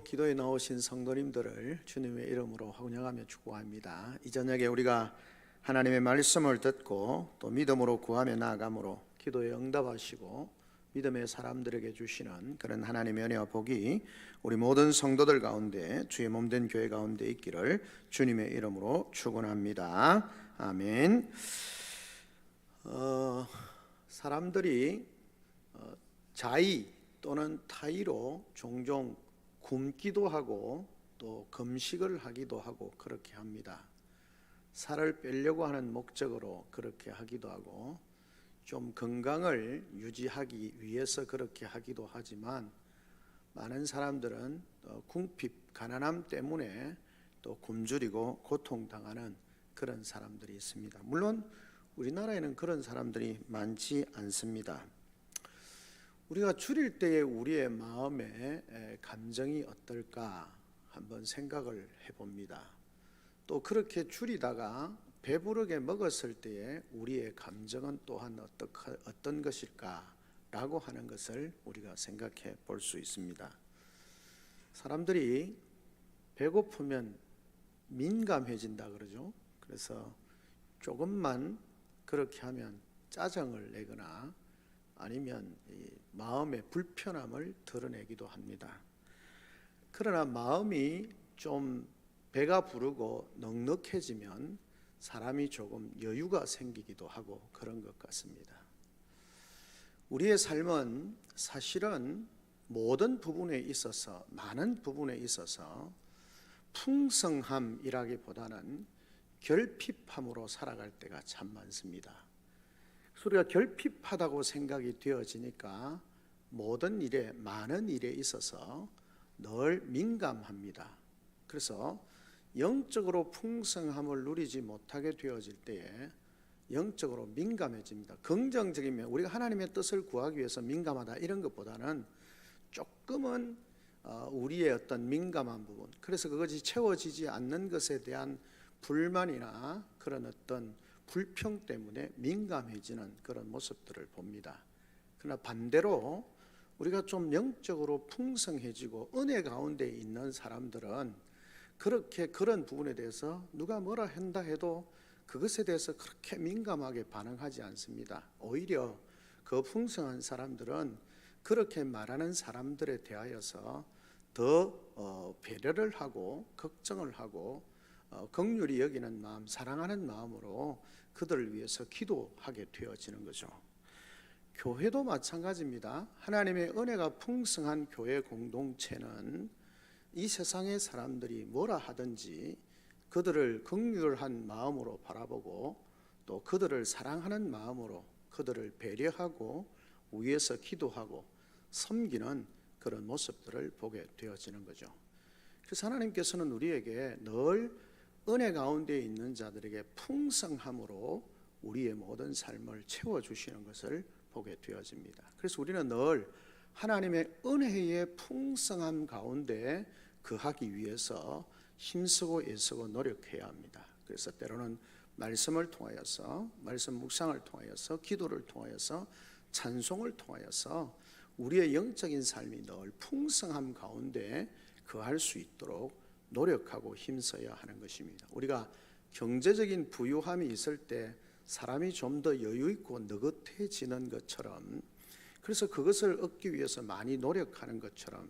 기도에 나오신 성도님들을 주님의 이름으로 환영하며 축복합니다. 이 저녁에 우리가 하나님의 말씀을 듣고 또 믿음으로 구하며 나아감으로 기도에 응답하시고 믿음의 사람들에게 주시는 그런 하나님의 은혜와 복이 우리 모든 성도들 가운데 주의 몸된 교회 가운데 있기를 주님의 이름으로 축원합니다. 아멘. 사람들이 자의 또는 타의로 종종 굶기도 하고 또 금식을 하기도 하고 그렇게 합니다. 살을 빼려고 하는 목적으로 그렇게 하기도 하고 좀 건강을 유지하기 위해서 그렇게 하기도 하지만 많은 사람들은 궁핍, 가난함 때문에 또 굶주리고 고통당하는 그런 사람들이 있습니다. 물론 우리나라에는 그런 사람들이 많지 않습니다. 우리가 줄일 때의 우리의 마음의 감정이 어떨까 한번 생각을 해봅니다. 또 그렇게 줄이다가 배부르게 먹었을 때의 우리의 감정은 또한 어떤 것일까라고 하는 것을 우리가 생각해 볼 수 있습니다. 사람들이 배고프면 민감해진다 그러죠. 그래서 조금만 그렇게 하면 짜증을 내거나 아니면 마음의 불편함을 드러내기도 합니다. 그러나 마음이 좀 배가 부르고 넉넉해지면 사람이 조금 여유가 생기기도 하고 그런 것 같습니다. 우리의 삶은 사실은 모든 부분에 있어서, 많은 부분에 있어서 풍성함이라기보다는 결핍함으로 살아갈 때가 참 많습니다. 우리가 결핍하다고 생각이 되어지니까 모든 일에, 많은 일에 있어서 늘 민감합니다. 그래서 영적으로 풍성함을 누리지 못하게 되어질 때에 영적으로 민감해집니다. 긍정적이면 우리가 하나님의 뜻을 구하기 위해서 민감하다 이런 것보다는 조금은 우리의 어떤 민감한 부분, 그래서 그것이 채워지지 않는 것에 대한 불만이나 그런 어떤 불평 때문에 민감해지는 그런 모습들을 봅니다. 그러나 반대로 우리가 좀 영적으로 풍성해지고 은혜 가운데 있는 사람들은 그렇게 그런 부분에 대해서 누가 뭐라 한다 해도 그것에 대해서 그렇게 민감하게 반응하지 않습니다. 오히려 그 풍성한 사람들은 그렇게 말하는 사람들에 대하여서 더 배려를 하고 걱정을 하고 긍휼히 여기는 마음, 사랑하는 마음으로 그들을 위해서 기도하게 되어지는 거죠. 교회도 마찬가지입니다. 하나님의 은혜가 풍성한 교회 공동체는 이 세상의 사람들이 뭐라 하든지 그들을 긍휼한 마음으로 바라보고 또 그들을 사랑하는 마음으로 그들을 배려하고 위해서 기도하고 섬기는 그런 모습들을 보게 되어지는 거죠. 그래서 하나님께서는 우리에게 늘 은혜 가운데 있는 자들에게 풍성함으로 우리의 모든 삶을 채워주시는 것을 보게 되어집니다. 그래서 우리는 늘 하나님의 은혜의 풍성함 가운데 거하기 위해서 힘쓰고 애쓰고 노력해야 합니다. 그래서 때로는 말씀을 통하여서, 말씀 묵상을 통하여서, 기도를 통하여서, 찬송을 통하여서 우리의 영적인 삶이 늘 풍성함 가운데 거할 수 있도록 노력하고 힘써야 하는 것입니다. 우리가 경제적인 부유함이 있을 때 사람이 좀 더 여유 있고 느긋해지는 것처럼, 그래서 그것을 얻기 위해서 많이 노력하는 것처럼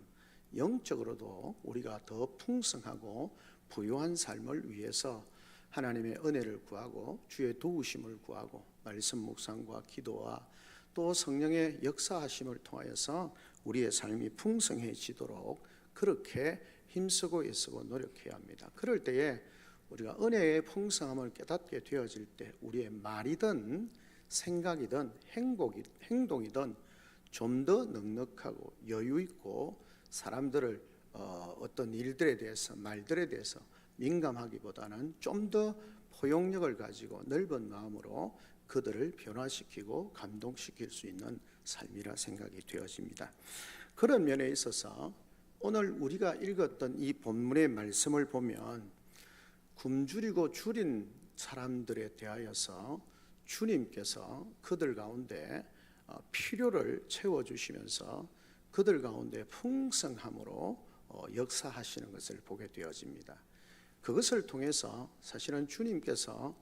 영적으로도 우리가 더 풍성하고 부유한 삶을 위해서 하나님의 은혜를 구하고 주의 도우심을 구하고 말씀 묵상과 기도와 또 성령의 역사하심을 통하여서 우리의 삶이 풍성해지도록 그렇게 힘쓰고 애쓰고 노력해야 합니다. 그럴 때에 우리가 은혜의 풍성함을 깨닫게 되어질 때 우리의 말이든 생각이든 행동이든 좀 더 넉넉하고 여유 있고 사람들을 어떤 일들에 대해서, 말들에 대해서 민감하기보다는 좀 더 포용력을 가지고 넓은 마음으로 그들을 변화시키고 감동시킬 수 있는 삶이라 생각이 되어집니다. 그런 면에 있어서 오늘 우리가 읽었던 이 본문의 말씀을 보면 굶주리고 줄인 사람들에 대하여서 주님께서 그들 가운데 필요를 채워주시면서 그들 가운데 풍성함으로 역사하시는 것을 보게 되어집니다. 그것을 통해서 사실은 주님께서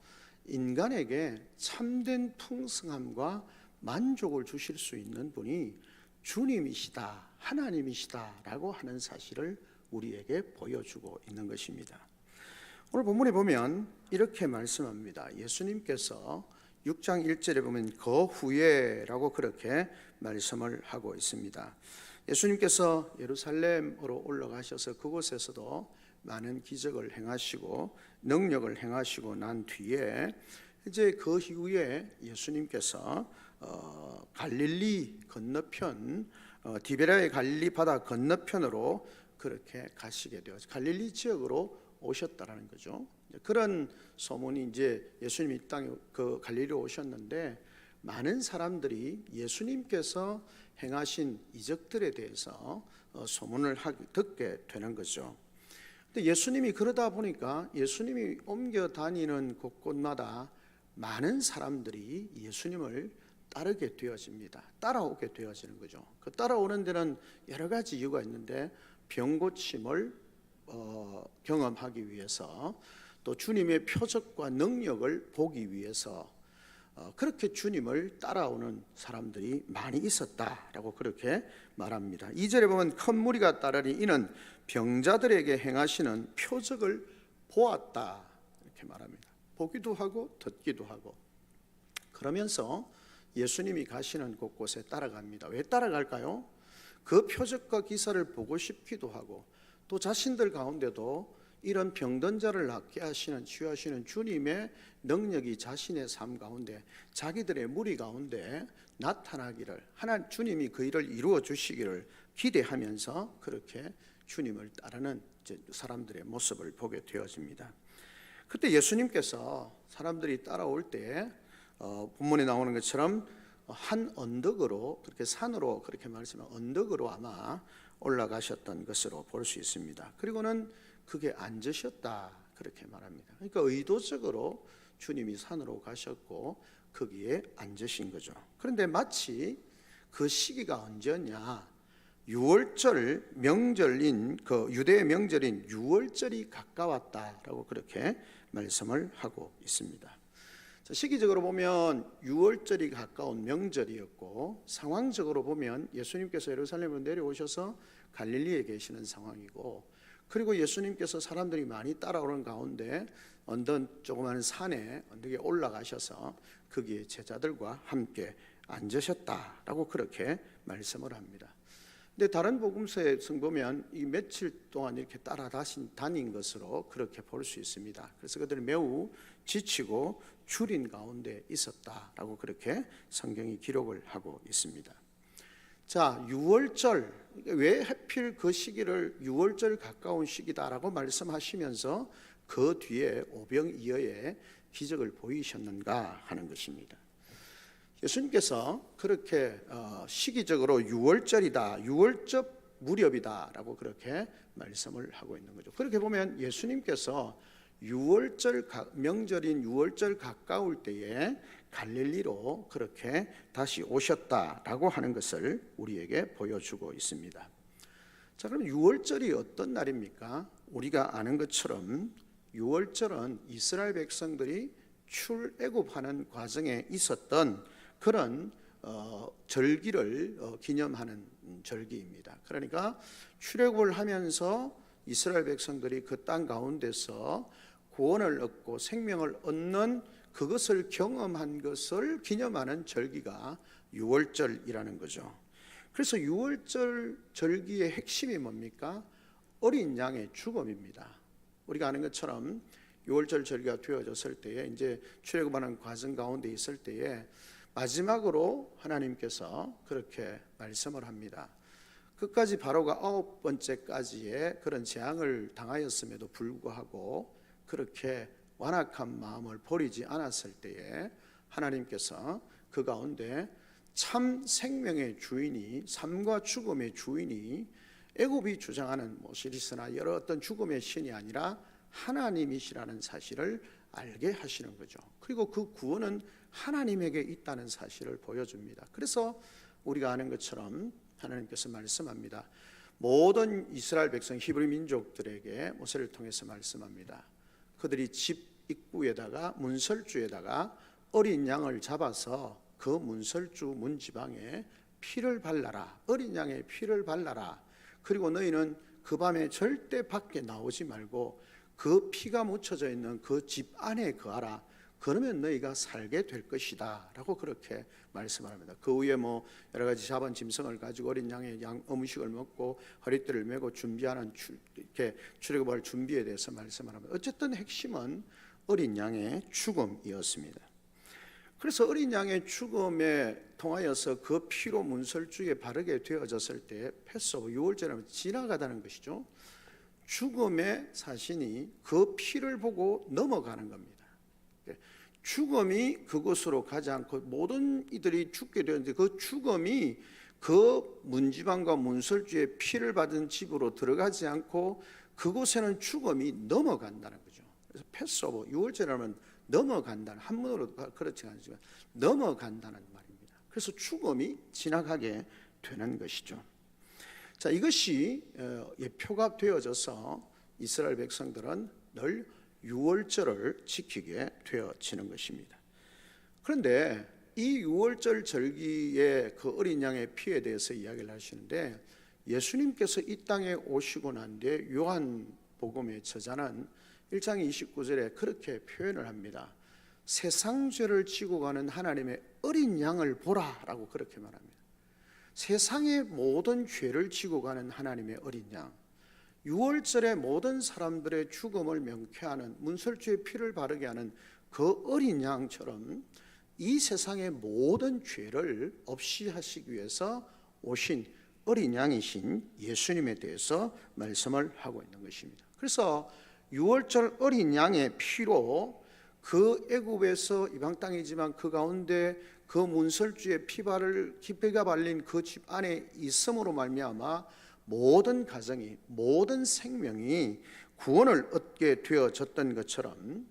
인간에게 참된 풍성함과 만족을 주실 수 있는 분이 주님이시다, 하나님이시다라고 하는 사실을 우리에게 보여주고 있는 것입니다. 오늘 본문에 보면 이렇게 말씀합니다. 예수님께서 6장 1절에 보면 그 후에라고 그렇게 말씀을 하고 있습니다. 예수님께서 예루살렘으로 올라가셔서 그곳에서도 많은 기적을 행하시고 능력을 행하시고 난 뒤에 이제 그 이후에 예수님께서 갈릴리 건너편 디베라의 갈릴리 바다 건너편으로 그렇게 가시게 되어서 갈릴리 지역으로 오셨다라는 거죠. 그런 소문이 이제 예수님이 땅에 그 갈릴리로 오셨는데 많은 사람들이 예수님께서 행하신 이적들에 대해서 소문을 듣게 되는 거죠. 근데 예수님이 그러다 보니까 예수님이 옮겨 다니는 곳곳마다 많은 사람들이 예수님을 따르게 되어집니다. 따라오게 되어지는 거죠. 그 따라오는 데는 여러 가지 이유가 있는데 병 고침을 경험하기 위해서 또 주님의 표적과 능력을 보기 위해서 그렇게 주님을 따라오는 사람들이 많이 있었다라고 그렇게 말합니다. 2절에 보면 큰 무리가 따르니 이는 병자들에게 행하시는 표적을 보았다 이렇게 말합니다. 보기도 하고 듣기도 하고 그러면서 예수님이 가시는 곳곳에 따라갑니다. 왜 따라갈까요? 그 표적과 기사를 보고 싶기도 하고 또 자신들 가운데도 이런 병든 자를 낫게 하시는 치유하시는 주님의 능력이 자신의 삶 가운데 자기들의 무리 가운데 나타나기를 주님이 그 일을 이루어 주시기를 기대하면서 그렇게 주님을 따르는 사람들의 모습을 보게 되어집니다. 그때 예수님께서 사람들이 따라올 때 본문에 나오는 것처럼 한 언덕으로 그렇게 산으로 그렇게 말씀한 언덕으로 아마 올라가셨던 것으로 볼 수 있습니다. 그리고는 그게 앉으셨다 그렇게 말합니다. 그러니까 의도적으로 주님이 산으로 가셨고 거기에 앉으신 거죠. 그런데 마치 그 시기가 언제였냐? 6월절 명절인 그 유대의 명절인 6월절이 가까웠다라고 그렇게 말씀을 하고 있습니다. 자, 시기적으로 보면 6월절이 가까운 명절이었고 상황적으로 보면 예수님께서 예루살렘으로 내려오셔서 갈릴리에 계시는 상황이고 그리고 예수님께서 사람들이 많이 따라오는 가운데 언덕 조그마한 산에 언덕에 올라가셔서 거기에 제자들과 함께 앉으셨다라고 그렇게 말씀을 합니다. 근데 다른 복음서에 보면 이 며칠 동안 이렇게 다닌 것으로 그렇게 볼 수 있습니다. 그래서 그들이 매우 지치고 줄인 가운데 있었다라고 그렇게 성경이 기록을 하고 있습니다. 자, 6월절 왜 하필 그 시기를 6월절 가까운 시기다라고 말씀하시면서 그 뒤에 오병이어의 기적을 보이셨는가 하는 것입니다. 예수님께서 그렇게 시기적으로 6월절이다, 6월절 무렵이다라고 그렇게 말씀을 하고 있는 거죠. 그렇게 보면 예수님께서 6월절 명절인 6월절 가까울 때에 갈릴리로 그렇게 다시 오셨다라고 하는 것을 우리에게 보여주고 있습니다. 자, 그럼 6월절이 어떤 날입니까? 우리가 아는 것처럼 6월절은 이스라엘 백성들이 출애굽하는 과정에 있었던 그런 절기를 기념하는 절기입니다. 그러니까 출애굽을 하면서 이스라엘 백성들이 그 땅 가운데서 구원을 얻고 생명을 얻는 그것을 경험한 것을 기념하는 절기가 6월절이라는 거죠. 그래서 6월절 절기의 핵심이 뭡니까? 어린 양의 죽음입니다. 우리가 아는 것처럼 6월절 절기가 되어졌을 때에 이제 출애굽하는 과정 가운데 있을 때에 마지막으로 하나님께서 그렇게 말씀을 합니다. 끝까지 바로가 9번째까지의 그런 재앙을 당하였음에도 불구하고 그렇게 완악한 마음을 버리지 않았을 때에 하나님께서 그 가운데 참 생명의 주인이 삶과 죽음의 주인이 애굽이 주장하는 오시리스나 여러 어떤 죽음의 신이 아니라 하나님이시라는 사실을 알게 하시는 거죠. 그리고 그 구원은 하나님에게 있다는 사실을 보여줍니다. 그래서 우리가 아는 것처럼 하나님께서 말씀합니다. 모든 이스라엘 백성 히브리 민족들에게 모세를 통해서 말씀합니다. 그들이 집 입구에다가 문설주에다가 어린 양을 잡아서 그 문설주 문지방에 피를 발라라. 어린 양의 피를 발라라. 그리고 너희는 그 밤에 절대 밖에 나오지 말고 그 피가 묻혀져 있는 그 집 안에 거하라. 그러면 너희가 살게 될 것이다 라고 그렇게 말씀을 합니다. 그 후에 여러 가지 잡은 짐승을 가지고 어린 양의 음식을 먹고 허리띠를 메고 준비하는 이렇게 출애굽할 준비에 대해서 말씀을 합니다. 어쨌든 핵심은 어린 양의 죽음이었습니다. 그래서 어린 양의 죽음에 통하여서 그 피로 문설주에 바르게 되어졌을 때 패스오버 유월절은 지나가다는 것이죠. 죽음의 사신이 그 피를 보고 넘어가는 겁니다. 죽음이 그곳으로 가지 않고 모든 이들이 죽게 되었는데 그 죽음이 그 문지방과 문설주의 피를 받은 집으로 들어가지 않고 그곳에는 죽음이 넘어간다는 거죠. 그래서 패스오버 유월절하면 넘어간다는, 한문으로 그렇지 않지만 넘어간다는 말입니다. 그래서 죽음이 지나가게 되는 것이죠. 자, 이것이 예표가 되어져서 이스라엘 백성들은 늘 유월절을 지키게 되어지는 것입니다. 그런데 이 유월절 절기의 그 어린 양의 피에 대해서 이야기를 하시는데, 예수님께서 이 땅에 오시고 난 뒤에 요한복음의 저자는 1장 29절에 그렇게 표현을 합니다. 세상 죄를 지고 가는 하나님의 어린 양을 보라라고 그렇게 말합니다. 세상의 모든 죄를 지고 가는 하나님의 어린 양, 유월절에 모든 사람들의 죽음을 명쾌하는 문설주의 피를 바르게 하는 그 어린 양처럼 이 세상의 모든 죄를 없이 하시기 위해서 오신 어린 양이신 예수님에 대해서 말씀을 하고 있는 것입니다. 그래서 유월절 어린 양의 피로 그 애굽에서 이방 땅이지만 그 가운데 그 문설주의 피가 발린 그 집 안에 있음으로 말미암아 모든 가정이, 모든 생명이 구원을 얻게 되어졌던 것처럼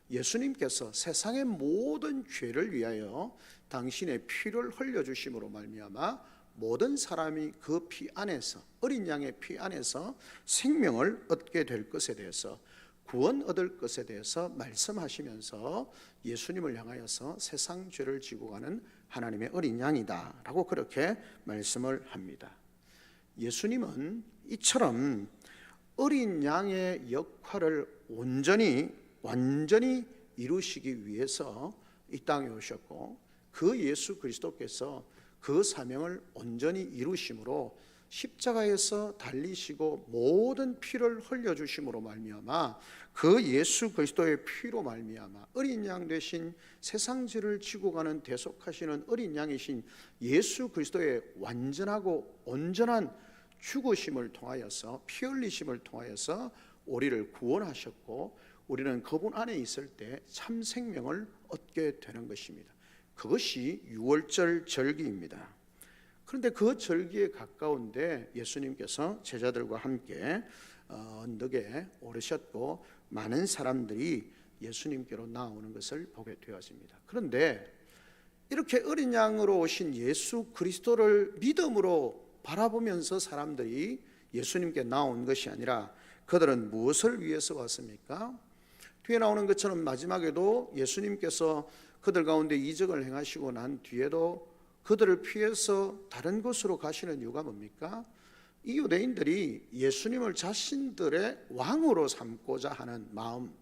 예수님께서 세상의 모든 죄를 위하여 당신의 피를 흘려주심으로 말미암아 모든 사람이 그 피 안에서, 어린 양의 피 안에서 생명을 얻게 될 것에 대해서, 구원 얻을 것에 대해서 말씀하시면서 예수님을 향하여서 세상 죄를 지고 가는 하나님의 어린 양이다 라고 그렇게 말씀을 합니다. 예수님은 이처럼 어린 양의 역할을 완전히 이루시기 위해서 이 땅에 오셨고, 그 예수 그리스도께서 그 사명을 온전히 이루심으로 십자가에서 달리시고 모든 피를 흘려주심으로 말미암아 그 예수 그리스도의 피로 말미암아 어린 양 되신 세상 죄를 지고 가는 대속하시는 어린 양이신 예수 그리스도의 완전하고 온전한 죽으심을 통하여서, 피 흘리심을 통하여서 우리를 구원하셨고, 우리는 그분 안에 있을 때 참 생명을 얻게 되는 것입니다. 그것이 유월절 절기입니다. 그런데 그 절기에 가까운데 예수님께서 제자들과 함께 언덕에 오르셨고 많은 사람들이 예수님께로 나오는 것을 보게 되었습니다. 그런데 이렇게 어린 양으로 오신 예수 그리스도를 믿음으로 바라보면서 사람들이 예수님께 나온 것이 아니라 그들은 무엇을 위해서 왔습니까? 뒤에 나오는 것처럼 마지막에도 예수님께서 그들 가운데 이적을 행하시고 난 뒤에도 그들을 피해서 다른 곳으로 가시는 이유가 뭡니까? 이 유대인들이 예수님을 자신들의 왕으로 삼고자 하는 마음,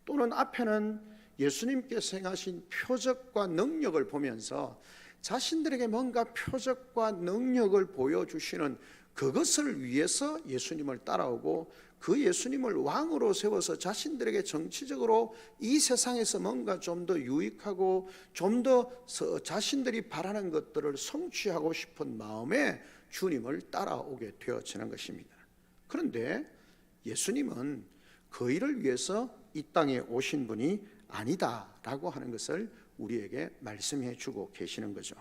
또는 앞에는 예수님께서 행하신 표적과 능력을 보면서 자신들에게 뭔가 표적과 능력을 보여주시는 그것을 위해서 예수님을 따라오고, 그 예수님을 왕으로 세워서 자신들에게 정치적으로 이 세상에서 뭔가 좀 더 유익하고 좀 더 자신들이 바라는 것들을 성취하고 싶은 마음에 주님을 따라오게 되어지는 것입니다. 그런데 예수님은 그 일을 위해서 이 땅에 오신 분이 아니다라고 하는 것을 우리에게 말씀해 주고 계시는 거죠.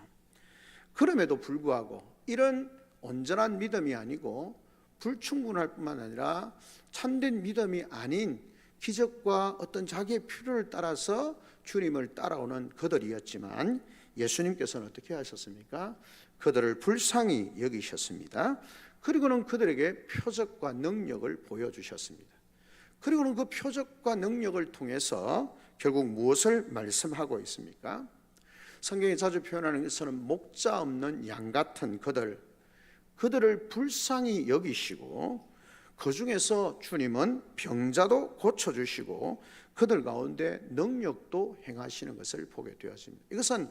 그럼에도 불구하고 이런 온전한 믿음이 아니고 불충분할 뿐만 아니라 참된 믿음이 아닌 기적과 어떤 자기의 필요를 따라서 주님을 따라오는 그들이었지만, 예수님께서는 어떻게 하셨습니까? 그들을 불쌍히 여기셨습니다. 그리고는 그들에게 표적과 능력을 보여주셨습니다. 그리고는 그 표적과 능력을 통해서 결국 무엇을 말씀하고 있습니까? 성경이 자주 표현하는 것은 목자 없는 양 같은 그들을 불쌍히 여기시고 그 중에서 주님은 병자도 고쳐주시고 그들 가운데 능력도 행하시는 것을 보게 되었습니다. 이것은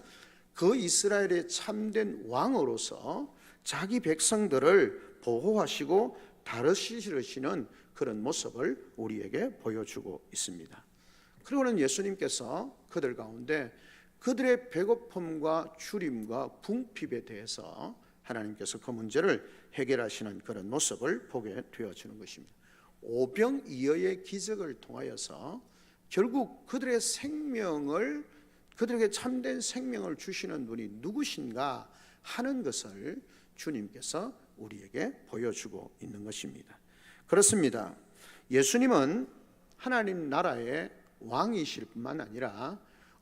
그 이스라엘의 참된 왕으로서 자기 백성들을 보호하시고 다스리시는 그런 모습을 우리에게 보여주고 있습니다. 그리고는 예수님께서 그들 가운데 그들의 배고픔과 주림과 궁핍에 대해서 하나님께서 그 문제를 해결하시는 그런 모습을 보게 되어지는 것입니다. 오병이어의 기적을 통하여서 결국 그들의 생명을, 그들에게 참된 생명을 주시는 분이 누구신가 하는 것을 주님께서 우리에게 보여주고 있는 것입니다. 그렇습니다. 예수님은 하나님 나라의 왕이실 뿐만 아니라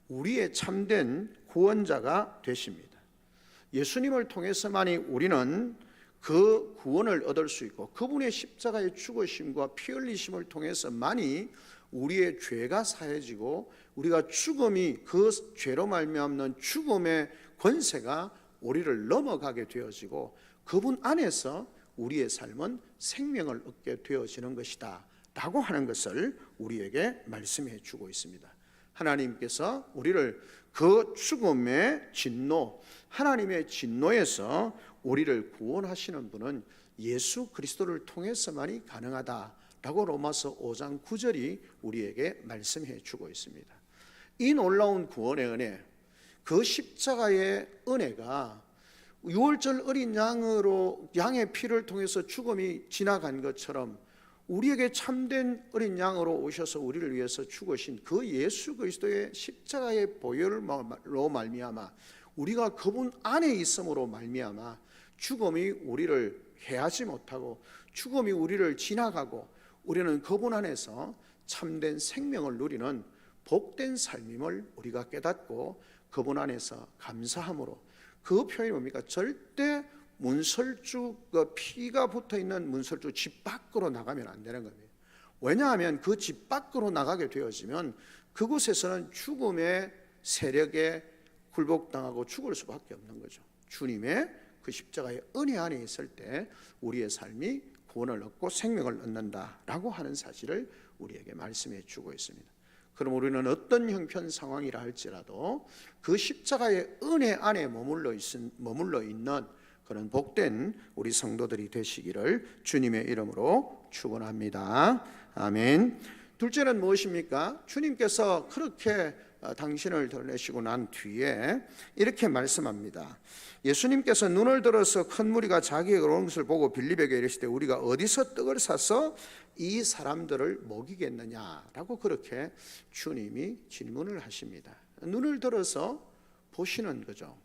우리의 참된 구원자가 되십니다. 예수님을 통해서만이 우리는 그 구원을 얻을 수 있고 그분의 십자가의 죽으심과 피 흘리심을 통해서만이 우리의 죄가 사해지고 우리가 죽음이, 그 죄로 말미암는 죽음의 권세가 우리를 넘어가게 되어지고 그분 안에서 우리의 삶은 생명을 얻게 되어지는 것이다 라고 하는 것을 우리에게 말씀해 주고 있습니다. 하나님께서 우리를 그 죽음의 진노, 하나님의 진노에서 우리를 구원하시는 분은 예수 그리스도를 통해서만이 가능하다라고 로마서 5장 9절이 우리에게 말씀해 주고 있습니다. 이 놀라운 구원의 은혜, 그 십자가의 은혜가 6월절 어린 양의 피를 통해서 죽음이 지나간 것처럼 우리에게 참된 어린 양으로 오셔서 우리를 위해서 죽으신 그 예수 그리스도의 십자가의 보혈로 말미암아 우리가 그분 안에 있음으로 말미암아 죽음이 우리를 해하지 못하고 죽음이 우리를 지나가고 우리는 그분 안에서 참된 생명을 누리는 복된 삶임을 우리가 깨닫고 그분 안에서 감사함으로, 그 표현이 뭡니까? 절대 문설주, 피가 붙어있는 문설주 집 밖으로 나가면 안 되는 겁니다. 왜냐하면 그 집 밖으로 나가게 되어지면 그곳에서는 죽음의 세력에 굴복당하고 죽을 수밖에 없는 거죠. 주님의 그 십자가의 은혜 안에 있을 때 우리의 삶이 구원을 얻고 생명을 얻는다라고 하는 사실을 우리에게 말씀해 주고 있습니다. 그럼 우리는 어떤 형편 상황이라 할지라도 그 십자가의 은혜 안에 머물러 있는 그런 복된 우리 성도들이 되시기를 주님의 이름으로 축원합니다. 아멘. 둘째는 무엇입니까? 주님께서 그렇게 당신을 드러내시고 난 뒤에 이렇게 말씀합니다. 예수님께서 눈을 들어서 큰 무리가 자기에게 오는 것을 보고 빌립에게 이르시되 우리가 어디서 떡을 사서 이 사람들을 먹이겠느냐라고 그렇게 주님이 질문을 하십니다. 눈을 들어서 보시는 거죠.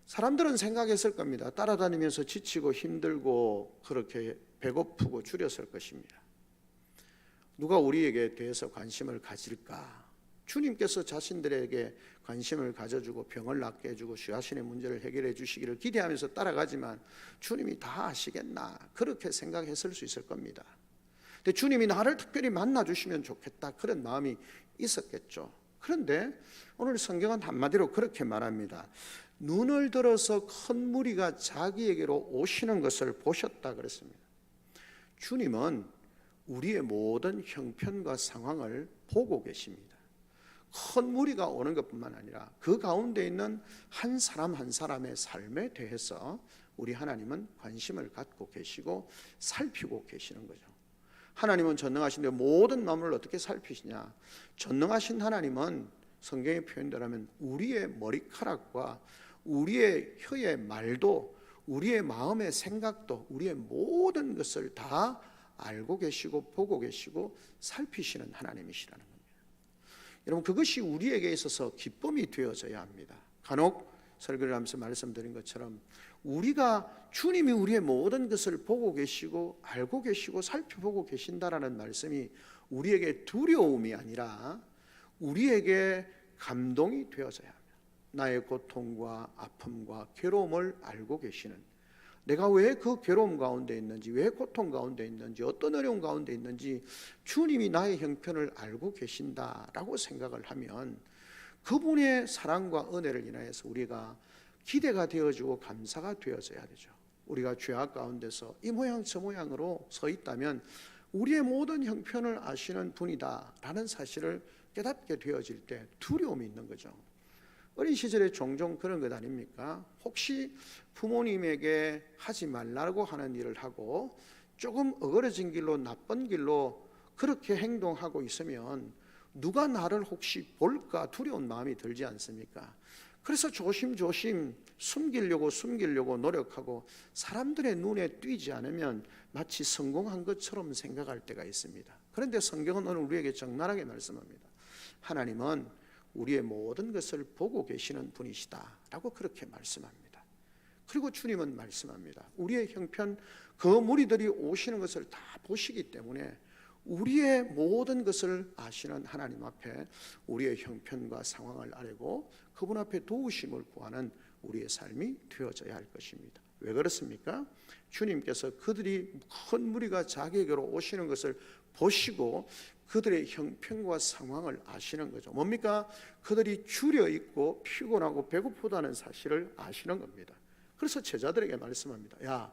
사람들은 생각했을 겁니다. 따라다니면서 지치고 힘들고 그렇게 배고프고 줄였을 것입니다. 누가 우리에게 대해서 관심을 가질까? 주님께서 자신들에게 관심을 가져주고 병을 낫게 해주고 자신의 문제를 해결해 주시기를 기대하면서 따라가지만 주님이 다 아시겠나? 그렇게 생각했을 수 있을 겁니다. 근데 주님이 나를 특별히 만나주시면 좋겠다, 그런 마음이 있었겠죠. 그런데 오늘 성경은 한마디로 그렇게 말합니다. 눈을 들어서 큰 무리가 자기에게로 오시는 것을 보셨다 그랬습니다. 주님은 우리의 모든 형편과 상황을 보고 계십니다. 큰 무리가 오는 것뿐만 아니라 그 가운데 있는 한 사람 한 사람의 삶에 대해서 우리 하나님은 관심을 갖고 계시고 살피고 계시는 거죠. 하나님은 전능하신데 모든 마음을 어떻게 살피시냐? 전능하신 하나님은 성경의 표현대로면 우리의 머리카락과 우리의 혀의 말도, 우리의 마음의 생각도, 우리의 모든 것을 다 알고 계시고 보고 계시고 살피시는 하나님이시라는 겁니다. 여러분, 그것이 우리에게 있어서 기쁨이 되어져야 합니다. 간혹 설교를 하면서 말씀드린 것처럼 주님이 우리의 모든 것을 보고 계시고 알고 계시고 살펴보고 계신다라는 말씀이 우리에게 두려움이 아니라 우리에게 감동이 되어져야 합니다. 나의 고통과 아픔과 괴로움을 알고 계시는, 내가 왜 그 괴로움 가운데 있는지, 왜 고통 가운데 있는지, 어떤 어려움 가운데 있는지 주님이 나의 형편을 알고 계신다라고 생각을 하면 그분의 사랑과 은혜를 인하여서 우리가 기대가 되어지고 감사가 되어져야 되죠. 우리가 죄악 가운데서 이 모양 저 모양으로 서 있다면 우리의 모든 형편을 아시는 분이다라는 사실을 깨닫게 되어질 때 두려움이 있는 거죠. 어린 시절에 종종 그런 것 아닙니까? 혹시 부모님에게 하지 말라고 하는 일을 하고 조금 어그러진 길로, 나쁜 길로 그렇게 행동하고 있으면 누가 나를 혹시 볼까 두려운 마음이 들지 않습니까? 그래서 조심조심 숨기려고 노력하고 사람들의 눈에 띄지 않으면 마치 성공한 것처럼 생각할 때가 있습니다. 그런데 성경은 오늘 우리에게 적나라하게 말씀합니다. 하나님은 우리의 모든 것을 보고 계시는 분이시다라고 그렇게 말씀합니다. 그리고 주님은 말씀합니다. 우리의 형편, 그 무리들이 오시는 것을 다 보시기 때문에 우리의 모든 것을 아시는 하나님 앞에 우리의 형편과 상황을 아뢰고 그분 앞에 도우심을 구하는 우리의 삶이 되어져야 할 것입니다. 왜 그렇습니까? 주님께서 그들이 큰 무리가 자기에게로 오시는 것을 보시고 그들의 형편과 상황을 아시는 거죠. 뭡니까? 그들이 줄여 있고 피곤하고 배고프다는 사실을 아시는 겁니다. 그래서 제자들에게 말씀합니다. 야,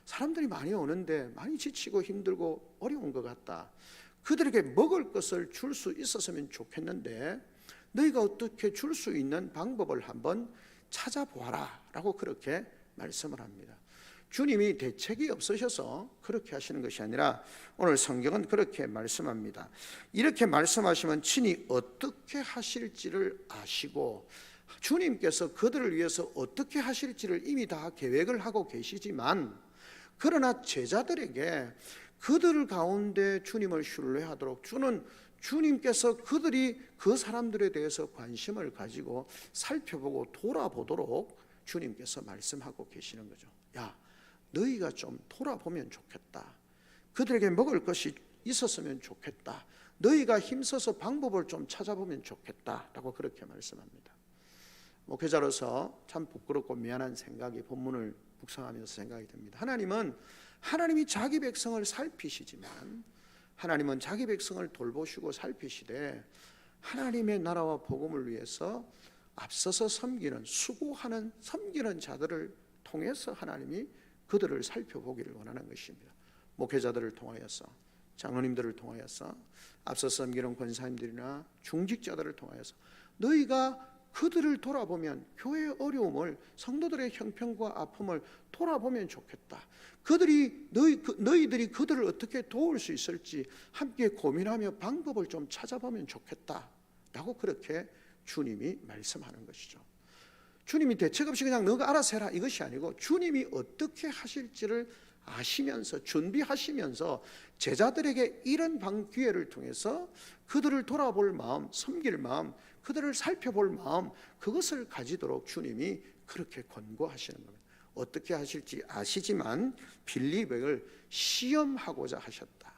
사람들이 많이 오는데 많이 지치고 힘들고 어려운 것 같다. 그들에게 먹을 것을 줄 수 있었으면 좋겠는데 너희가 어떻게 줄 수 있는 방법을 한번 찾아보아라 라고 그렇게 말씀을 합니다. 주님이 대책이 없으셔서 그렇게 하시는 것이 아니라 오늘 성경은 그렇게 말씀합니다. 이렇게 말씀하시면 친히 어떻게 하실지를 아시고 주님께서 그들을 위해서 어떻게 하실지를 이미 다 계획을 하고 계시지만 그러나 제자들에게 그들 가운데 주님을 신뢰하도록 주님께서 그들이 그 사람들에 대해서 관심을 가지고 살펴보고 돌아보도록 주님께서 말씀하고 계시는 거죠. 야, 너희가 좀 돌아보면 좋겠다. 그들에게 먹을 것이 있었으면 좋겠다. 너희가 힘써서 방법을 좀 찾아보면 좋겠다라고 그렇게 말씀합니다. 목회자로서 참 부끄럽고 미안한 생각이 본문을 묵상하면서 생각이 듭니다. 하나님이 자기 백성을 살피시지만 하나님은 자기 백성을 돌보시고 살피시되 하나님의 나라와 복음을 위해서 앞서서 섬기는 자들을 통해서 하나님이 그들을 살펴보기를 원하는 것입니다. 목회자들을 통하여서, 장로님들을 통하여서, 앞서 섬기는 권사님들이나 중직자들을 통하여서 너희가 그들을 돌아보면 교회의 어려움을, 성도들의 형편과 아픔을 돌아보면 좋겠다. 너희들이 그들을 어떻게 도울 수 있을지 함께 고민하며 방법을 좀 찾아보면 좋겠다 라고 그렇게 주님이 말씀하는 것이죠. 주님이 대책 없이 그냥 너가 알아서 해라 이것이 아니고 주님이 어떻게 하실지를 아시면서 준비하시면서 제자들에게 이런 기회를 통해서 그들을 돌아볼 마음, 섬길 마음, 그들을 살펴볼 마음, 그것을 가지도록 주님이 그렇게 권고하시는 겁니다. 어떻게 하실지 아시지만 빌립을 시험하고자 하셨다.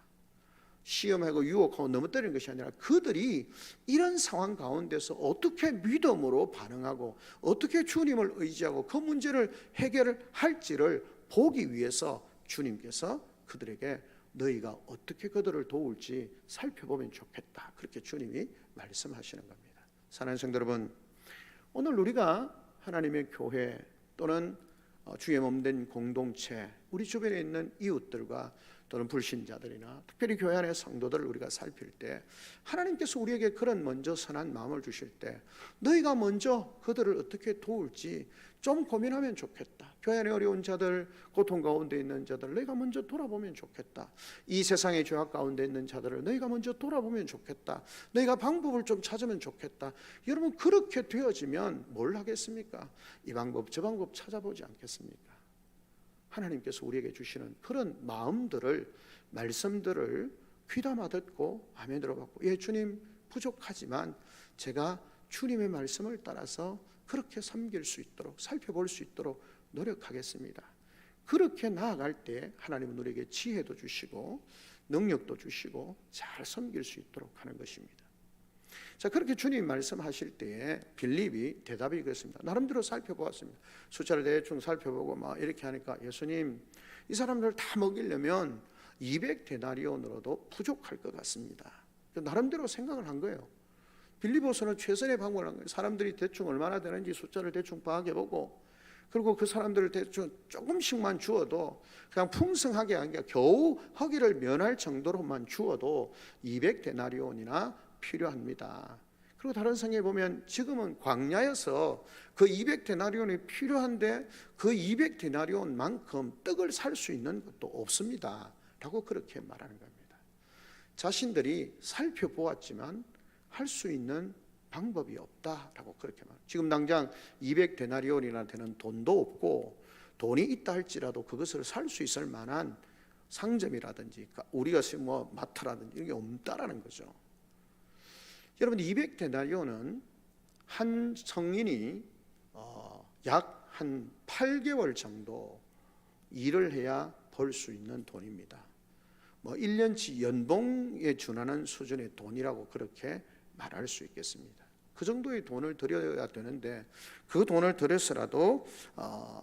시험하고 유혹하고 넘어뜨리는 것이 아니라 그들이 이런 상황 가운데서 어떻게 믿음으로 반응하고 어떻게 주님을 의지하고 그 문제를 해결할지를 보기 위해서 주님께서 그들에게 너희가 어떻게 그들을 도울지 살펴보면 좋겠다. 그렇게 주님이 말씀하시는 겁니다. 사랑하는 성도 여러분, 오늘 우리가 하나님의 교회 또는 주의 몸된 공동체, 우리 주변에 있는 이웃들과 또는 불신자들이나 특별히 교회 안의 성도들을 우리가 살필 때 하나님께서 우리에게 그런 먼저 선한 마음을 주실 때 너희가 먼저 그들을 어떻게 도울지 좀 고민하면 좋겠다. 교회 안에 어려운 자들, 고통 가운데 있는 자들 너희가 먼저 돌아보면 좋겠다. 이 세상의 죄악 가운데 있는 자들을 너희가 먼저 돌아보면 좋겠다. 너희가 방법을 좀 찾으면 좋겠다. 여러분, 그렇게 되어지면 뭘 하겠습니까? 이 방법 저 방법 찾아보지 않겠습니까? 하나님께서 우리에게 주시는 그런 마음들을, 말씀들을 귀담아 듣고 아멘으로 받고, 예 주님 부족하지만 제가 주님의 말씀을 따라서 그렇게 섬길 수 있도록, 살펴볼 수 있도록 노력하겠습니다. 그렇게 나아갈 때 하나님은 우리에게 지혜도 주시고 능력도 주시고 잘 섬길 수 있도록 하는 것입니다. 자, 그렇게 주님이 말씀하실 때에 빌립이 대답이 그렇습니다. 나름대로 살펴보았습니다. 숫자를 대충 살펴보고 막 이렇게 하니까, 예수님, 이 사람들 다 먹이려면 200데나리온으로도 부족할 것 같습니다. 나름대로 생각을 한 거예요. 빌립보서는 최선의 방법을 한 거예요. 사람들이 대충 얼마나 되는지 숫자를 대충 파악해보고, 그리고 그 사람들을 대충 조금씩만 주어도, 그냥 풍성하게 아니라 겨우 허기를 면할 정도로만 주어도 200데나리온이나 필요합니다. 그리고 다른 성경에 보면 지금은 광야에서 그 200데나리온이 필요한데 그 200데나리온만큼 떡을 살 수 있는 것도 없습니다 라고 그렇게 말하는 겁니다. 자신들이 살펴보았지만 할 수 있는 방법이 없다라고 그렇게 말합니다. 지금 당장 200데나리온이나 되는 돈도 없고, 돈이 있다 할지라도 그것을 살 수 있을 만한 상점이라든지 우리가 뭐 마트라든지 이런 게 없다라는 거죠. 여러분, 200데나리온은 한 성인이 약 한 8개월 정도 일을 해야 벌 수 있는 돈입니다. 뭐 1년치 연봉에 준하는 수준의 돈이라고 그렇게 말할 수 있겠습니다. 그 정도의 돈을 들여야 되는데 그 돈을 들여서라도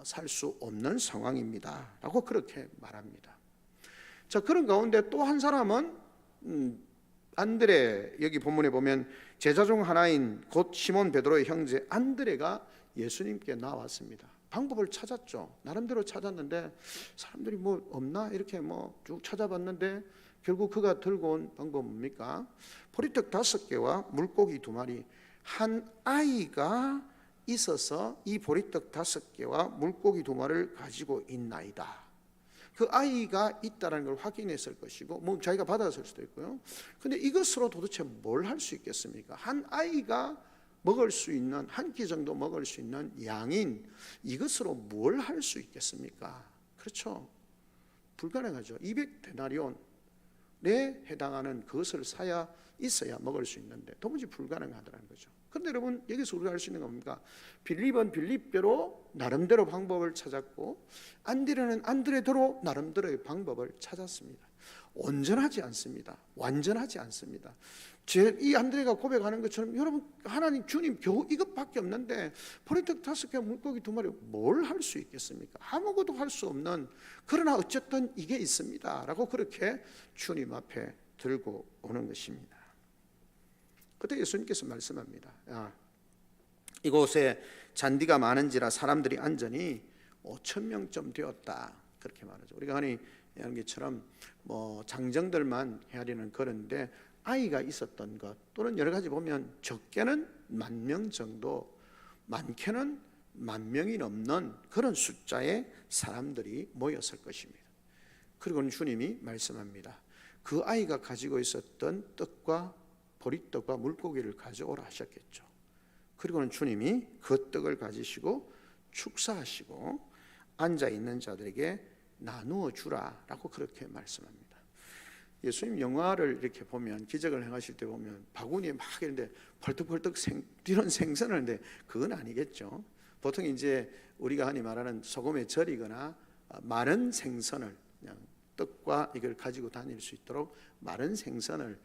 살 수 없는 상황입니다 라고 그렇게 말합니다. 자, 그런 가운데 또 한 사람은 안드레, 여기 본문에 보면 제자 중 하나인 곧 시몬 베드로의 형제 안드레가 예수님께 나왔습니다. 방법을 찾았죠. 나름대로 찾았는데 사람들이 뭐 없나 이렇게 뭐 쭉 찾아봤는데 결국 그가 들고 온 방법은 뭡니까? 보리떡 5개와 물고기 2마리, 한 아이가 있어서 이 보리떡 5개와 물고기 2마리를 가지고 있나이다. 그 아이가 있다는 걸 확인했을 것이고, 뭐 자기가 받았을 수도 있고요. 근데 이것으로 도대체 뭘 할 수 있겠습니까? 한 아이가 먹을 수 있는, 한 끼 정도 먹을 수 있는 양인 이것으로 뭘 할 수 있겠습니까? 그렇죠? 불가능하죠. 200데나리온에 해당하는 그것을 사야 있어야 먹을 수 있는데 도무지 불가능하다는 거죠. 그런데 여러분, 여기서 우리가 할 수 있는 건 뭡니까? 빌립은 빌립대로 나름대로 방법을 찾았고, 안드레는 안드레대로 나름대로의 방법을 찾았습니다. 온전하지 않습니다. 완전하지 않습니다. 이 안드레가 고백하는 것처럼, 여러분, 하나님 주님 겨우 이것밖에 없는데 보리떡 5개 물고기 2마리 뭘 할 수 있겠습니까? 아무것도 할 수 없는, 그러나 어쨌든 이게 있습니다 라고 그렇게 주님 앞에 들고 오는 것입니다. 그때 예수님께서 말씀합니다. 이곳에 잔디가 많은지라 사람들이 앉으니 5,000명쯤 되었다, 그렇게 말하죠. 우리가 흔히 이런 것처럼 뭐 장정들만 헤아리는 그런데 아이가 있었던 것, 또는 여러 가지 보면 적게는 10,000명 정도, 많게는 10,000명이 넘는 그런 숫자의 사람들이 모였을 것입니다. 그리고는 주님이 말씀합니다. 그 아이가 가지고 있었던 떡과 보리떡과 물고기를 가져오라 하셨겠죠. 그리고는 주님이 그 떡을 가지시고 축사하시고 앉아있는 자들에게 나누어 주라라고 그렇게 말씀합니다. 예수님 영화를 이렇게 보면, 기적을 행하실 때 보면 바구니에 막 이런데 벌떡벌떡 뛰는 생선을 하는데 그건 아니겠죠. 보통 이제 우리가 흔히 말하는 소금에 절이거나 마른 생선을, 그냥 떡과 이걸 가지고 다닐 수 있도록 마른 생선을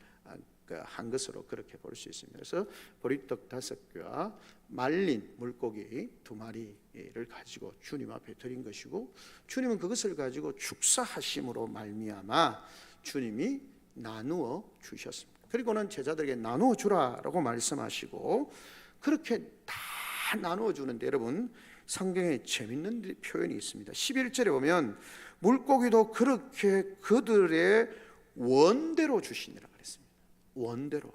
한 것으로 그렇게 볼 수 있습니다. 그래서 보리떡 5개와 말린 물고기 2마리를 가지고 주님 앞에 드린 것이고, 주님은 그것을 가지고 축사하심으로 말미암아 주님이 나누어 주셨습니다. 그리고는 제자들에게 나누어 주라라고 말씀하시고, 그렇게 다 나누어 주는데, 여러분, 성경에 재밌는 표현이 있습니다. 11절에 보면 물고기도 그렇게 그들의 원대로 주시니라 그랬습니다. 원대로.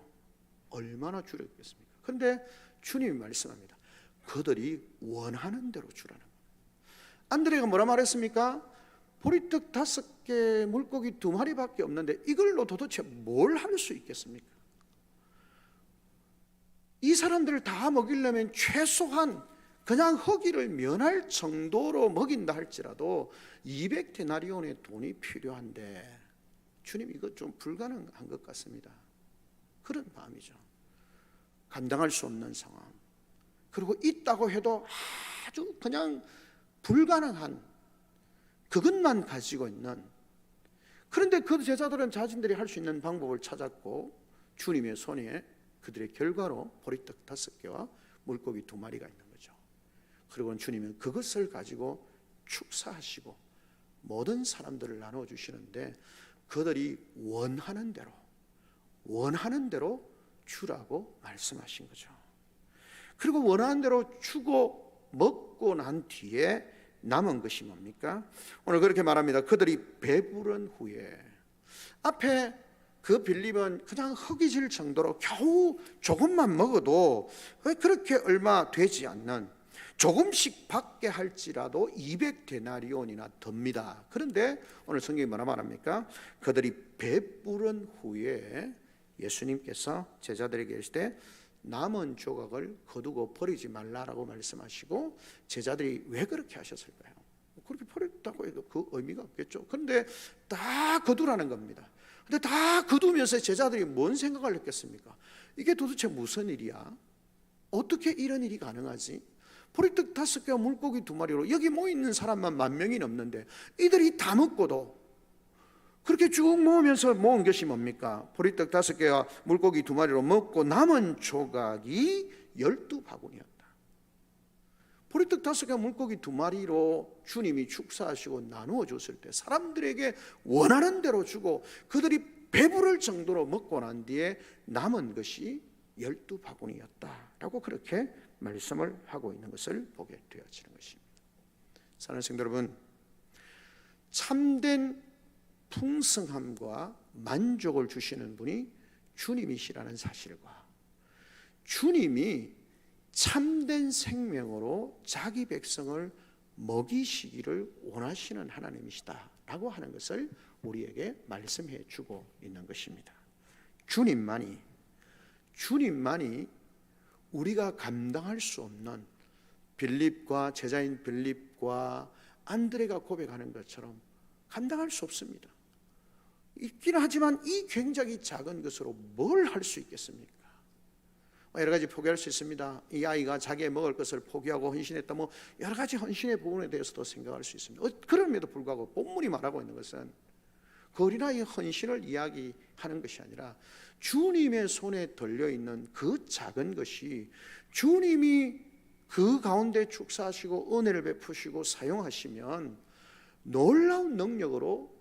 얼마나 주렸겠습니까? 그런데 주님이 말씀합니다. 그들이 원하는 대로 주라는 거예요. 안드레가 뭐라 말했습니까? 보리떡 5개, 물고기 2마리밖에 없는데 이걸로 도대체 뭘 할 수 있겠습니까? 이 사람들을 다 먹이려면 최소한 그냥 허기를 면할 정도로 먹인다 할지라도 200데나리온의 돈이 필요한데, 주님, 이거 좀 불가능한 것 같습니다. 그런 마음이죠. 감당할 수 없는 상황, 그리고 있다고 해도 아주 그냥 불가능한 그것만 가지고 있는. 그런데 그 제자들은 자신들이 할 수 있는 방법을 찾았고 주님의 손에 그들의 결과로 보리떡 5개와 물고기 2마리가 있는 거죠. 그리고 주님은 그것을 가지고 축사하시고 모든 사람들을 나누어 주시는데 그들이 원하는 대로 주라고 말씀하신 거죠. 그리고 원하는 대로 주고 먹고 난 뒤에 남은 것이 뭡니까? 오늘 그렇게 말합니다. 그들이 배부른 후에, 앞에 그 빌립은 그냥 허기질 정도로 겨우 조금만 먹어도 그렇게 얼마 되지 않는, 조금씩 받게 할지라도 200데나리온이나 듭니다. 그런데 오늘 성경이 뭐라 말합니까? 그들이 배부른 후에 예수님께서 제자들에게 계실 때 남은 조각을 거두고 버리지 말라라고 말씀하시고, 제자들이 왜 그렇게 하셨을까요? 그렇게 버렸다고 해도 그 의미가 없겠죠. 그런데 다 거두라는 겁니다. 근데 다 거두면서 제자들이 뭔 생각을 했겠습니까? 이게 도대체 무슨 일이야? 어떻게 이런 일이 가능하지? 보리떡 5개와 물고기 2마리로 여기 모여있는 사람만 10,000명이 넘는데 이들이 다 먹고도, 그렇게 쭉 모으면서 모은 것이 뭡니까? 보리떡 5개와 물고기 2마리로 먹고 남은 조각이 12바구니였다. 보리떡 5개와 물고기 2마리로 주님이 축사하시고 나누어 줬을 때 사람들에게 원하는 대로 주고 그들이 배부를 정도로 먹고 난 뒤에 남은 것이 12바구니였다라고 그렇게 말씀을 하고 있는 것을 보게 되어지는 것입니다. 사랑하는 성도 여러분, 참된 풍성함과 만족을 주시는 분이 주님이시라는 사실과, 주님이 참된 생명으로 자기 백성을 먹이시기를 원하시는 하나님이시다라고 하는 것을 우리에게 말씀해 주고 있는 것입니다. 주님만이 우리가 감당할 수 없는, 빌립과 제자인 빌립과 안드레가 고백하는 것처럼 감당할 수 없습니다. 있기는 하지만 이 굉장히 작은 것으로 뭘 할 수 있겠습니까? 여러 가지 포기할 수 있습니다. 이 아이가 자기의 먹을 것을 포기하고 헌신했다, 뭐 여러 가지 헌신의 부분에 대해서도 생각할 수 있습니다. 그럼에도 불구하고 본문이 말하고 있는 것은 그 어린아이의 헌신을 이야기하는 것이 아니라 주님의 손에 들려있는 그 작은 것이 주님이 그 가운데 축사하시고 은혜를 베푸시고 사용하시면 놀라운 능력으로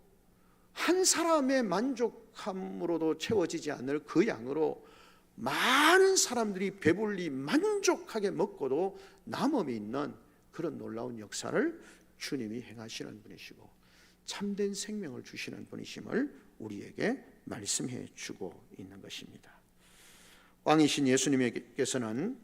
한 사람의 만족함으로도 채워지지 않을 그 양으로 많은 사람들이 배불리 만족하게 먹고도 남음이 있는 그런 놀라운 역사를 주님이 행하시는 분이시고 참된 생명을 주시는 분이심을 우리에게 말씀해 주고 있는 것입니다. 왕이신 예수님께서는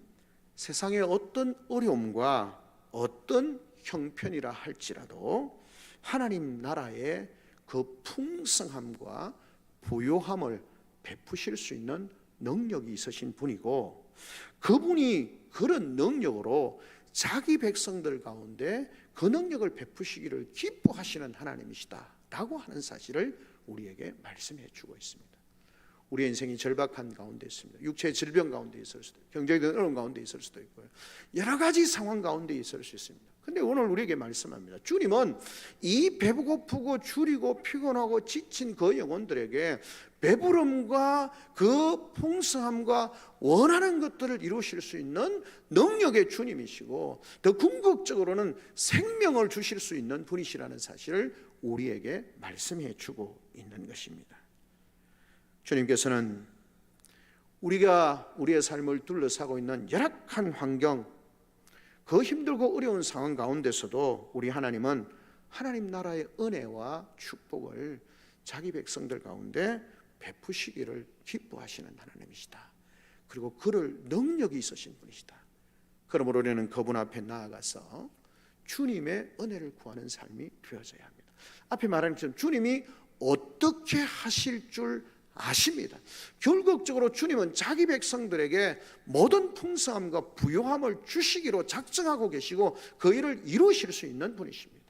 세상의 어떤 어려움과 어떤 형편이라 할지라도 하나님 나라의 그 풍성함과 부요함을 베푸실 수 있는 능력이 있으신 분이고, 그분이 그런 능력으로 자기 백성들 가운데 그 능력을 베푸시기를 기뻐하시는 하나님이시다라고 하는 사실을 우리에게 말씀해 주고 있습니다. 우리 인생이 절박한 가운데 있습니다. 육체의 질병 가운데 있을 수도 있고, 경제적인 어려움 가운데 있을 수도 있고요, 여러 가지 상황 가운데 있을 수 있습니다. 근데 오늘 우리에게 말씀합니다. 주님은 이 배고프고 줄이고 피곤하고 지친 그 영혼들에게 배부름과 그 풍성함과 원하는 것들을 이루실 수 있는 능력의 주님이시고, 더 궁극적으로는 생명을 주실 수 있는 분이시라는 사실을 우리에게 말씀해 주고 있는 것입니다. 주님께서는 우리가 우리의 삶을 둘러싸고 있는 열악한 환경, 그 힘들고 어려운 상황 가운데서도 우리 하나님은 하나님 나라의 은혜와 축복을 자기 백성들 가운데 베푸시기를 기뻐하시는 하나님이시다. 그리고 그를 능력이 있으신 분이시다. 그러므로 우리는 그분 앞에 나아가서 주님의 은혜를 구하는 삶이 되어져야 합니다. 앞에 말한 것처럼 주님이 어떻게 하실 줄 아십니다. 결국적으로 주님은 자기 백성들에게 모든 풍성함과 부요함을 주시기로 작정하고 계시고 그 일을 이루실 수 있는 분이십니다.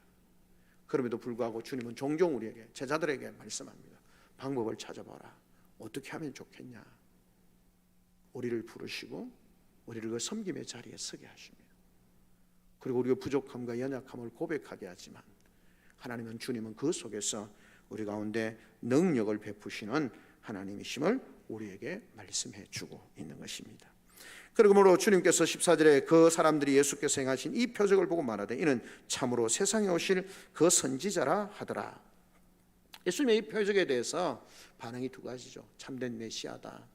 그럼에도 불구하고 주님은 종종 우리에게, 제자들에게 말씀합니다. 방법을 찾아봐라. 어떻게 하면 좋겠냐. 우리를 부르시고 우리를 그 섬김의 자리에 서게 하십니다. 그리고 우리의 부족함과 연약함을 고백하게 하지만 주님은 그 속에서 우리 가운데 능력을 베푸시는 하나님이심을 우리에게 말씀해 주고 있는 것입니다. 그러므로 주님께서 14절에 그 사람들이 예수께서 행하신 이 표적을 보고 말하되 이는 참으로 세상에 오실 그 선지자라 하더라. 예수님의 이 표적에 대해서 반응이 두 가지죠. 참된 메시아다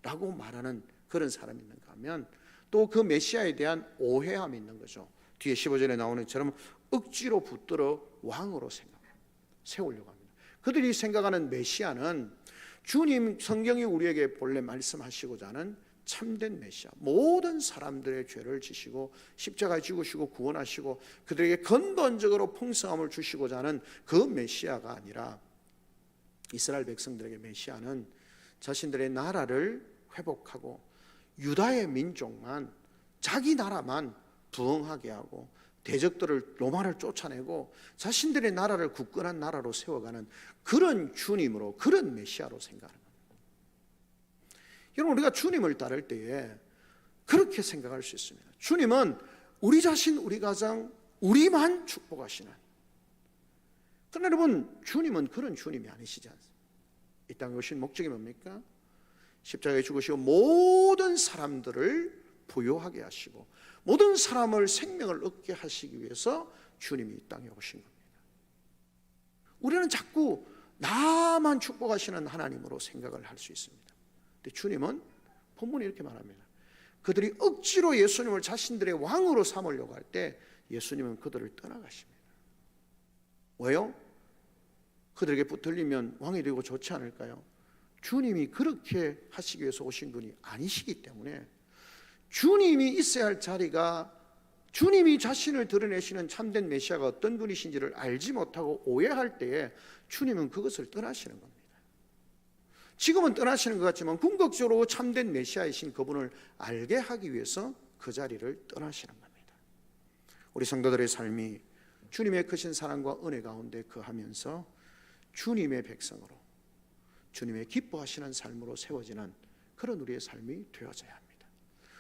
라고 말하는 그런 사람이 있는가 하면, 또 그 메시아에 대한 오해함이 있는 거죠. 뒤에 15절에 나오는 것처럼 억지로 붙들어 왕으로 세우려고 합니다. 그들이 생각하는 메시아는 주님, 성경이 우리에게 본래 말씀하시고자 하는 참된 메시아, 모든 사람들의 죄를 지시고 십자가에 죽으시고 구원하시고 그들에게 근본적으로 풍성함을 주시고자 하는 그 메시아가 아니라, 이스라엘 백성들에게 메시아는 자신들의 나라를 회복하고 유다의 민족만, 자기 나라만 부흥하게 하고 대적들을, 로마를 쫓아내고 자신들의 나라를 굳건한 나라로 세워가는 그런 주님으로, 그런 메시아로 생각하는 겁니다. 여러분, 우리가 주님을 따를 때에 그렇게 생각할 수 있습니다. 주님은 우리 자신, 우리 가정, 우리만 축복하시는. 그러나 여러분, 주님은 그런 주님이 아니시지 않습니까? 이 땅에 오신 목적이 뭡니까? 십자가에 죽으시고 모든 사람들을 부요하게 하시고 모든 사람을 생명을 얻게 하시기 위해서 주님이 이 땅에 오신 겁니다. 우리는 자꾸 나만 축복하시는 하나님으로 생각을 할 수 있습니다. 근데 주님은 본문이 이렇게 말합니다. 그들이 억지로 예수님을 자신들의 왕으로 삼으려고 할 때 예수님은 그들을 떠나가십니다. 왜요? 그들에게 붙들리면 왕이 되고 좋지 않을까요? 주님이 그렇게 하시기 위해서 오신 분이 아니시기 때문에, 주님이 있어야 할 자리가, 주님이 자신을 드러내시는 참된 메시아가 어떤 분이신지를 알지 못하고 오해할 때에 주님은 그것을 떠나시는 겁니다. 지금은 떠나시는 것 같지만 궁극적으로 참된 메시아이신 그분을 알게 하기 위해서 그 자리를 떠나시는 겁니다. 우리 성도들의 삶이 주님의 크신 사랑과 은혜 가운데 거하면서 주님의 백성으로, 주님의 기뻐하시는 삶으로 세워지는 그런 우리의 삶이 되어져야 합니다.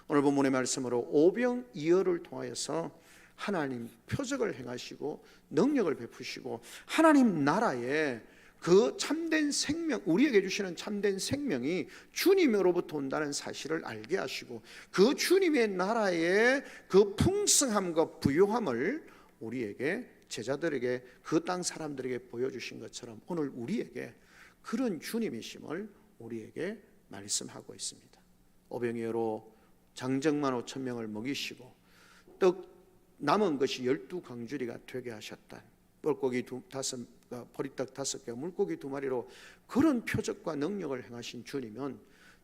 오늘 본문의 말씀으로 오병이어를 통하여서 하나님 표적을 행하시고 능력을 베푸시고 하나님 나라의 그 참된 생명, 우리에게 주시는 참된 생명이 주님으로부터 온다는 사실을 알게 하시고 그 주님의 나라의 그 풍성함과 부요함을 우리에게, 제자들에게, 그 땅 사람들에게 보여주신 것처럼 오늘 우리에게 그런 주님이심을 우리에게 말씀하고 있습니다. 오병이어로 장정만 5,000명을 먹이시고 떡 남은 것이 12강주리가 되게 하셨다. 뻘고기 5, 보리떡 5개, 물고기 2마리로 그런 표적과 능력을 행하신 주님은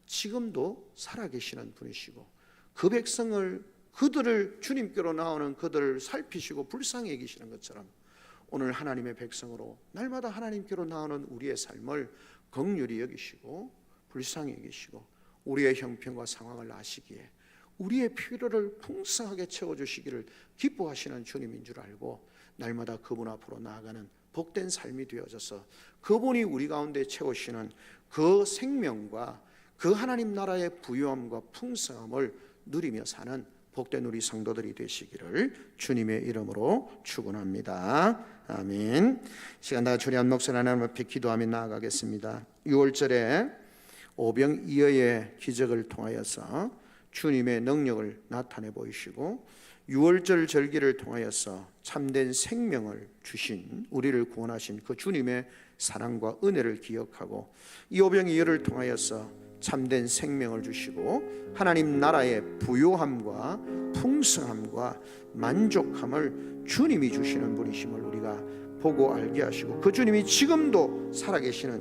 지금도 살아계시는 분이시고 그 백성을, 그들을, 주님께로 나오는 그들을 살피시고 불쌍히 여기시는 것처럼 오늘 하나님의 백성으로 날마다 하나님께로 나오는 우리의 삶을 긍휼히 여기시고 불쌍히 여기시고 우리의 형편과 상황을 아시기에 우리의 필요를 풍성하게 채워주시기를 기뻐하시는 주님인 줄 알고 날마다 그분 앞으로 나아가는 복된 삶이 되어져서 그분이 우리 가운데 채우시는 그 생명과 그 하나님 나라의 부유함과 풍성함을 누리며 사는 복된 우리 성도들이 되시기를 주님의 이름으로 축원합니다. 아멘. 시간 다 주리 한 목소리 하나님 앞에 기도하며 나아가겠습니다. 6월절에 오병이어의 기적을 통하여서 주님의 능력을 나타내 보이시고 6월절 절기를 통하여서 참된 생명을 주신, 우리를 구원하신 그 주님의 사랑과 은혜를 기억하고 이 오병이어를 통하여서 참된 생명을 주시고 하나님 나라의 부요함과 풍성함과 만족함을 주님이 주시는 분이심을 우리가 보고 알게 하시고 그 주님이 지금도 살아계시는